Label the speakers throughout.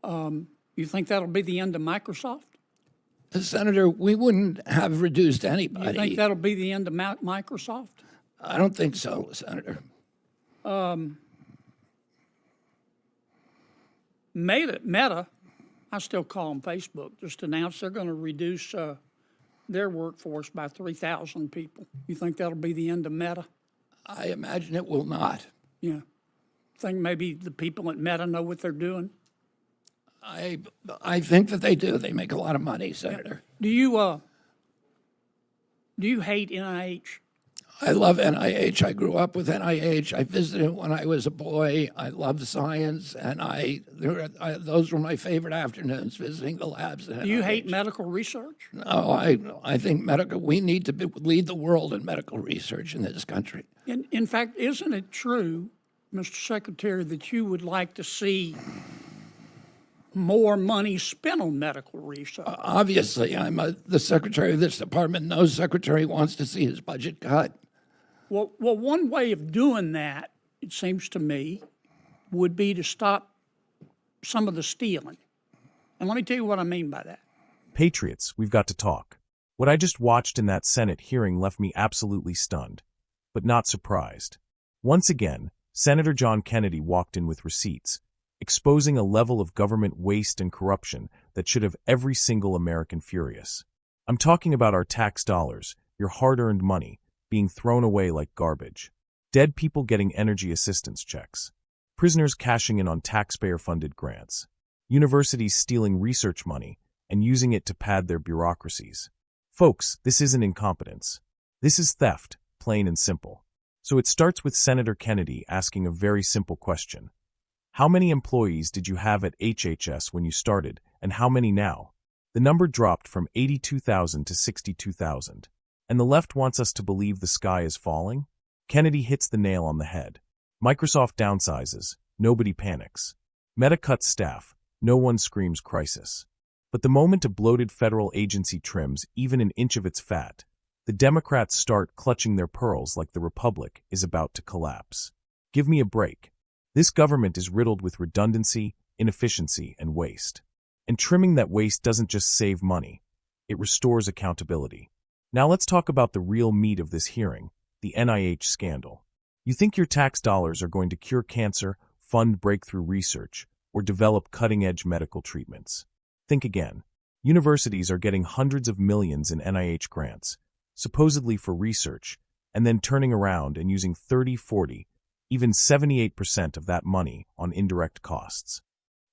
Speaker 1: You think that'll be the end of Microsoft?
Speaker 2: Senator, we wouldn't have reduced
Speaker 1: You
Speaker 2: anybody.
Speaker 1: think that'll be the end of Microsoft?
Speaker 2: I don't think so, Senator.
Speaker 1: Meta, I still call them Facebook, just announced they're going to reduce their workforce by 3,000 people. You think that'll be the end of Meta?
Speaker 2: I imagine it will not.
Speaker 1: Yeah. Think maybe the people at Meta know what they're doing?
Speaker 2: I think that they do. They make a lot of money, Senator.
Speaker 1: Do you hate NIH?
Speaker 2: I love NIH. I grew up with NIH. I visited when I was a boy. I loved science, and those were my favorite afternoons, visiting the labs.
Speaker 1: Do you hate medical research?
Speaker 2: No, I think we need to lead the world in medical research in this country.
Speaker 1: In fact, isn't it true, Mr. Secretary, that you would like to see more money spent on medical research?
Speaker 2: Obviously, I'm the secretary of this department. No secretary wants to see his budget cut.
Speaker 1: Well, one way of doing that, it seems to me, would be to stop some of the stealing. And let me tell you what I mean by that.
Speaker 3: Patriots, we've got to talk. What I just watched in that Senate hearing left me absolutely stunned, but not surprised. Once again, Senator John Kennedy walked in with receipts, exposing a level of government waste and corruption that should have every single American furious. I'm talking about our tax dollars, your hard-earned money, being thrown away like garbage. Dead people getting energy assistance checks. Prisoners cashing in on taxpayer-funded grants. Universities stealing research money and using it to pad their bureaucracies. Folks, this isn't incompetence. This is theft, plain and simple. So it starts with Senator Kennedy asking a very simple question. How many employees did you have at HHS when you started, and how many now? The number dropped from 82,000 to 62,000. And the left wants us to believe the sky is falling? Kennedy hits the nail on the head. Microsoft downsizes. Nobody panics. Meta cuts staff. No one screams crisis. But the moment a bloated federal agency trims even an inch of its fat, the Democrats start clutching their pearls like the Republic is about to collapse. Give me a break. This government is riddled with redundancy, inefficiency, and waste. And trimming that waste doesn't just save money. It restores accountability. Now let's talk about the real meat of this hearing, the NIH scandal. You think your tax dollars are going to cure cancer, fund breakthrough research, or develop cutting-edge medical treatments? Think again. Universities are getting hundreds of millions in NIH grants, supposedly for research, and then turning around and using 30, 40, even 78% of that money on indirect costs.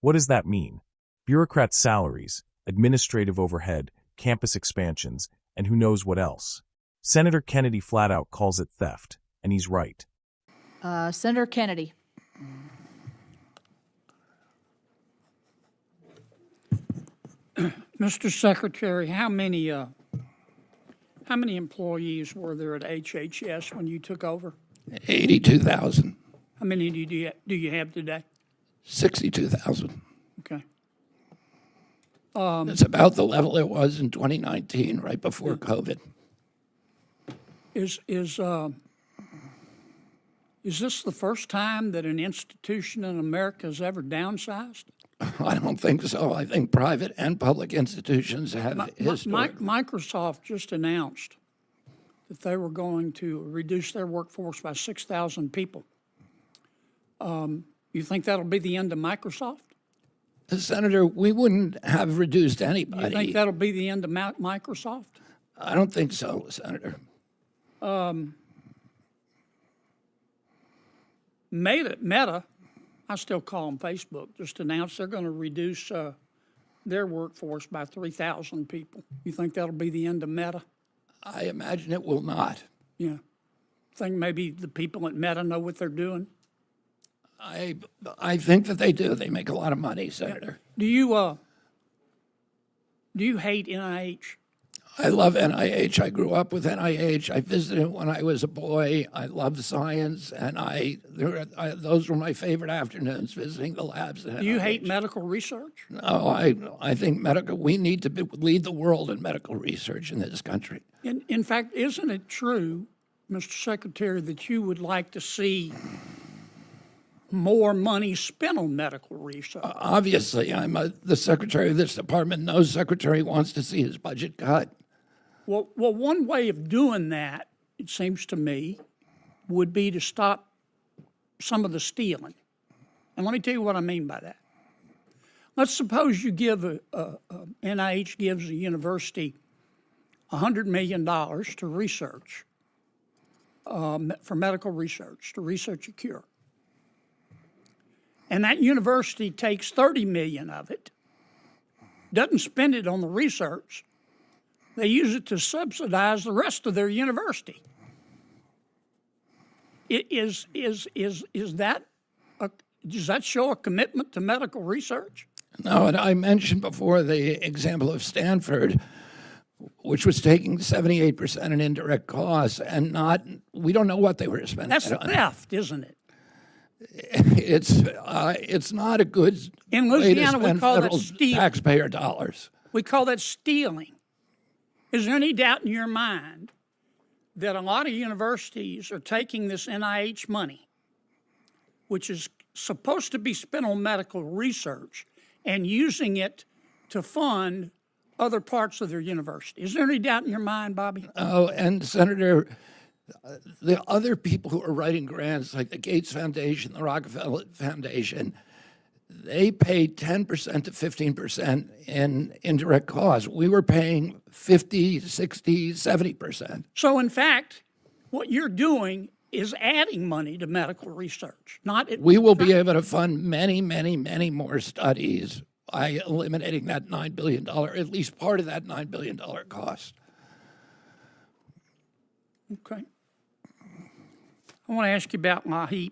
Speaker 3: What does that mean? Bureaucrats' salaries, administrative overhead, campus expansions, and who knows what else. Senator Kennedy flat out calls it theft, and he's right.
Speaker 4: Senator Kennedy.
Speaker 1: Mr. Secretary, how many employees were there at HHS when you took over?
Speaker 2: 82,000.
Speaker 1: How many do you have today?
Speaker 2: 62,000.
Speaker 1: Okay.
Speaker 2: It's about the level it was in 2019, right before COVID.
Speaker 1: Is this the first time that an institution in America has ever downsized?
Speaker 2: I don't think so. I think private and public institutions have historically.
Speaker 1: Microsoft just announced that they were going to reduce their workforce by 6,000 people. You think that'll be the end of Microsoft?
Speaker 2: Senator, we wouldn't have reduced anybody.
Speaker 1: You think that'll be the end of Microsoft?
Speaker 2: I don't think so, Senator.
Speaker 1: Meta, I still call them Facebook, just announced they're going to reduce their workforce by 3,000 people. You think that'll be the end of Meta?
Speaker 2: I imagine it will not.
Speaker 1: Yeah. Think maybe the people at Meta know what they're doing?
Speaker 2: I think that they do. They make a lot of money, Senator.
Speaker 1: Do you hate NIH?
Speaker 2: I love NIH. I grew up with NIH. I visited when I was a boy. I loved science, and those were my favorite afternoons, visiting the labs.
Speaker 1: Do you hate medical research?
Speaker 2: No, I think we need to lead the world in medical research in this country.
Speaker 1: In fact, isn't it true, Mr. Secretary, that you would like to see more money spent on medical research.
Speaker 2: Obviously, I'm the secretary of this department. No secretary wants to see his budget cut.
Speaker 1: Well, one way of doing that, it seems to me, would be to stop some of the stealing. And let me tell you what I mean by that. Let's suppose you give NIH gives a university $100 million to research, for medical research, to research a cure. And that university takes $30 million of it, doesn't spend it on the research. They use it to subsidize the rest of their university. Does that show a commitment to medical research?
Speaker 2: No, and I mentioned before the example of Stanford, which was taking 78% in indirect costs, and we don't know what they were spending
Speaker 1: That's
Speaker 2: it on.
Speaker 1: theft, isn't it?
Speaker 2: It's not a good
Speaker 1: In
Speaker 2: way to
Speaker 1: Louisiana, we
Speaker 2: spend
Speaker 1: call that
Speaker 2: federal
Speaker 1: stealing.
Speaker 2: taxpayer dollars.
Speaker 1: We call that stealing. Is there any doubt in your mind that a lot of universities are taking this NIH money, which is supposed to be spent on medical research, and using it to fund other parts of their university? Is there any doubt in your mind, Bobby?
Speaker 2: Oh, and Senator, the other people who are writing grants, like the Gates Foundation, the Rockefeller Foundation, they paid 10% to 15% in indirect costs. We were paying 50, 60, 70%.
Speaker 1: So, in fact, what you're doing is adding money to medical research.
Speaker 2: We will be able to fund many, many, many more studies by eliminating that $9 billion, at least part of that $9 billion cost.
Speaker 1: Okay. I want to ask you about LIHEAP.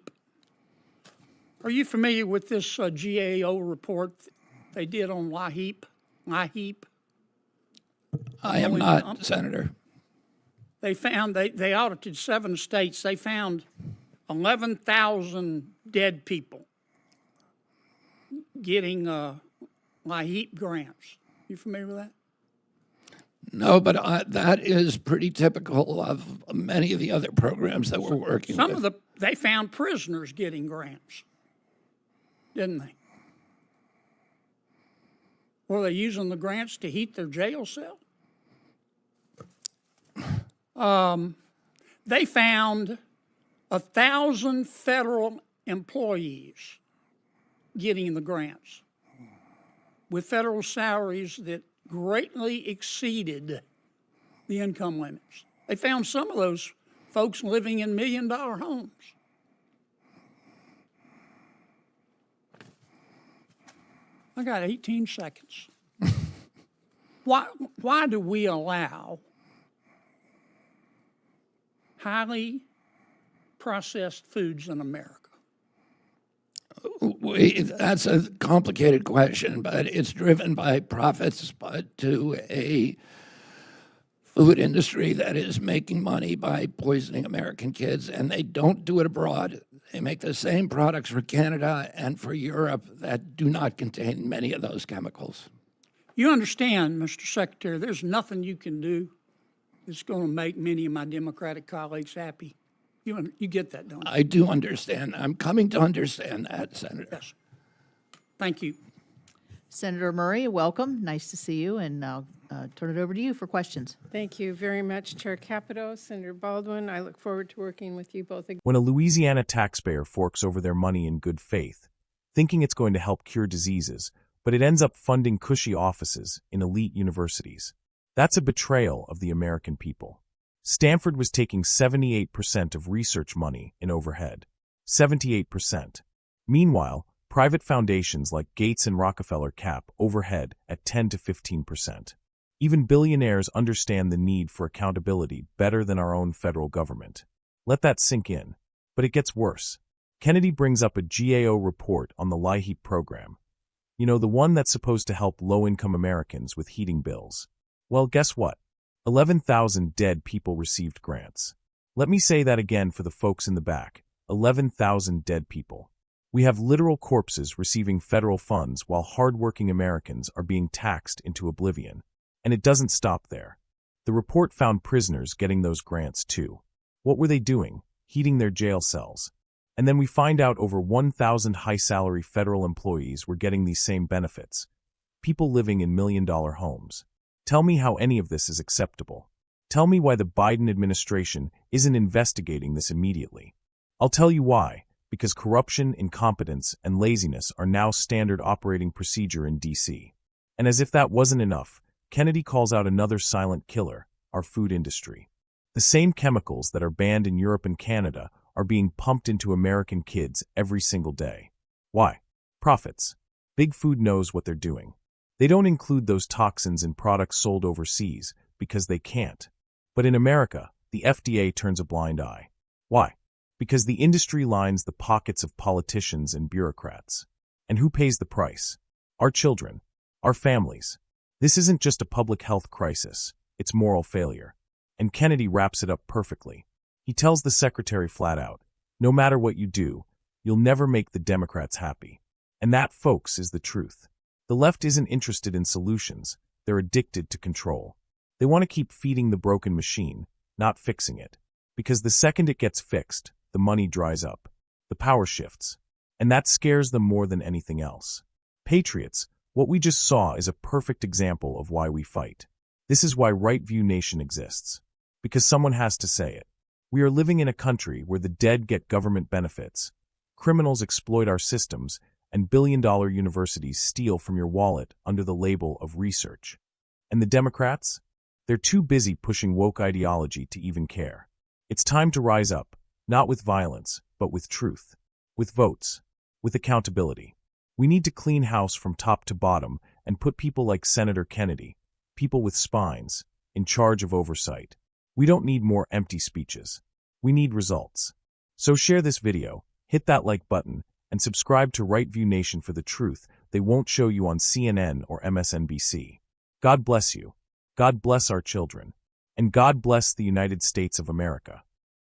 Speaker 1: Are you familiar with this GAO report they did on LIHEAP? LIHEAP?
Speaker 2: I am not, Senator.
Speaker 1: They found, they audited 7 states. They found 11,000 dead people getting LIHEAP grants. You familiar with that?
Speaker 2: No, but that is pretty typical of many of the other programs that we're working with.
Speaker 1: They found prisoners getting grants, didn't they? Were they using the grants to heat their jail cell? They found 1,000 federal employees getting the grants with federal salaries that greatly exceeded the income limits. They found some of those folks living in $1 million homes. I got 18 seconds. Why do we allow highly processed foods in America?
Speaker 2: That's a complicated question, but it's driven by profits to a food industry that is making money by poisoning American kids, and they don't do it abroad. They make the same products for Canada and for Europe that do not contain many of those chemicals.
Speaker 1: You understand, Mr. Secretary, there's nothing you can do that's going to make many of my Democratic colleagues happy. You get that, don't you?
Speaker 2: I do understand. I'm coming to understand that, Senator.
Speaker 1: Yes. Thank you.
Speaker 4: Senator Murray, welcome. Nice to see you, and I'll turn it over to you for questions.
Speaker 5: Thank you very much, Chair Capito, Senator Baldwin. I look forward to working with you both again.
Speaker 3: When a Louisiana taxpayer forks over their money in good faith, thinking it's going to help cure diseases, but it ends up funding cushy offices in elite universities, that's a betrayal of the American people. Stanford was taking 78% of research money in overhead. 78%. Meanwhile, private foundations like Gates and Rockefeller cap overhead at 10 to 15%. Even billionaires understand the need for accountability better than our own federal government. Let that sink in. But it gets worse. Kennedy brings up a GAO report on the LIHEAP program. You know, the one that's supposed to help low-income Americans with heating bills. Well, guess what? 11,000 dead people received grants. Let me say that again for the folks in the back. 11,000 dead people. We have literal corpses receiving federal funds while hardworking Americans are being taxed into oblivion. And it doesn't stop there. The report found prisoners getting those grants too. What were they doing? Heating their jail cells. And then we find out over 1,000 high-salary federal employees were getting these same benefits. People living in million-dollar homes. Tell me how any of this is acceptable. Tell me why the Biden administration isn't investigating this immediately. I'll tell you why. Because corruption, incompetence, and laziness are now standard operating procedure in D.C. And as if that wasn't enough, Kennedy calls out another silent killer, our food industry. The same chemicals that are banned in Europe and Canada are being pumped into American kids every single day. Why? Profits. Big Food knows what they're doing. They don't include those toxins in products sold overseas because they can't. But in America, the FDA turns a blind eye. Why? Because the industry lines the pockets of politicians and bureaucrats. And who pays the price? Our children. Our families. This isn't just a public health crisis, it's moral failure. And Kennedy wraps it up perfectly. He tells the secretary flat out, no matter what you do, you'll never make the Democrats happy. And that, folks, is the truth. The left isn't interested in solutions, they're addicted to control. They want to keep feeding the broken machine, not fixing it. Because the second it gets fixed, the money dries up, the power shifts, and that scares them more than anything else. Patriots, what we just saw is a perfect example of why we fight. This is why Right View Nation exists. Because someone has to say it. We are living in a country where the dead get government benefits, criminals exploit our systems, and billion-dollar universities steal from your wallet under the label of research. And the Democrats? They're too busy pushing woke ideology to even care. It's time to rise up. Not with violence, but with truth. With votes. With accountability. We need to clean house from top to bottom and put people like Senator Kennedy, people with spines, in charge of oversight. We don't need more empty speeches. We need results. So share this video, hit that like button, and subscribe to Right View Nation for the truth they won't show you on CNN or MSNBC. God bless you. God bless our children. And God bless the United States of America.